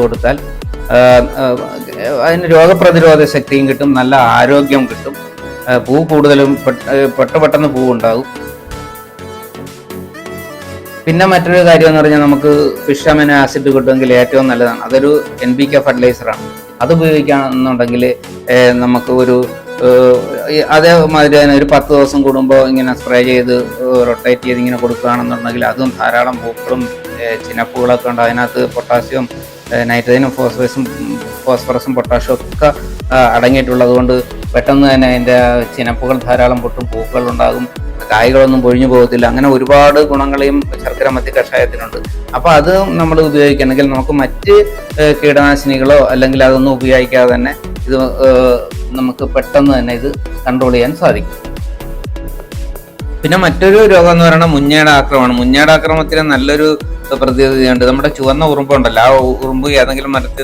കൊടുത്താൽ അതിന് രോഗപ്രതിരോധ ശക്തിയും കിട്ടും, നല്ല ആരോഗ്യം കിട്ടും, പൂ കൂടുതലും പെട്ടെന്ന് പൂവുണ്ടാകും. പിന്നെ മറ്റൊരു കാര്യം എന്ന് പറഞ്ഞാൽ നമുക്ക് ഫിഷ് അമിനോ ആസിഡ് കിട്ടുമെങ്കിൽ ഏറ്റവും നല്ലതാണ്. അതൊരു NPK ഫെർട്ടിലൈസറാണ്. അത് ഉപയോഗിക്കുകയാണെന്നുണ്ടെങ്കിൽ നമുക്ക് ഒരു അതേമാതിരി തന്നെ ഒരു 10 ദിവസം കൂടുമ്പോൾ ഇങ്ങനെ സ്പ്രേ ചെയ്ത് റൊട്ടേറ്റ് ചെയ്ത് ഇങ്ങനെ കൊടുക്കുകയാണെന്നുണ്ടെങ്കിൽ അതും ധാരാളം പൂക്കളും ചിനപ്പുകളൊക്കെ ഉണ്ട്. അതിനകത്ത് പൊട്ടാസ്യം, നൈട്രജനും ഫോസ്ഫറസും പൊട്ടാഷ്യം ഒക്കെ അടങ്ങിയിട്ടുള്ളത് കൊണ്ട് പെട്ടെന്ന് തന്നെ അതിൻ്റെ ചിനപ്പുകൾ ധാരാളം പൊട്ടും, പൂക്കൾ ഉണ്ടാകും, കായ്കളൊന്നും പൊഴിഞ്ഞു പോകത്തില്ല. അങ്ങനെ ഒരുപാട് ഗുണങ്ങളെയും ശർക്കര മത്തി കഷായത്തിനുണ്ട്. അപ്പോൾ അത് നമ്മൾ ഉപയോഗിക്കണമെങ്കിൽ നമുക്ക് മറ്റ് കീടനാശിനികളോ അല്ലെങ്കിൽ അതൊന്നും ഉപയോഗിക്കാതെ തന്നെ ഇത് നമുക്ക് പെട്ടെന്ന് തന്നെ ഇത് കൺട്രോൾ ചെയ്യാൻ സാധിക്കും. പിന്നെ മറ്റൊരു രോഗം എന്ന് പറയുന്നത് മുഞ്ഞയുടെ ആക്രമണം. മുഞ്ഞയുടെ ആക്രമണത്തിന് നല്ലൊരു പ്രതിവിധിയുണ്ട്. നമ്മുടെ ചുവന്ന ഉറുമ്പുണ്ടല്ലോ, ആ ഉറുമ്പ് ഏതെങ്കിലും മരത്തിൽ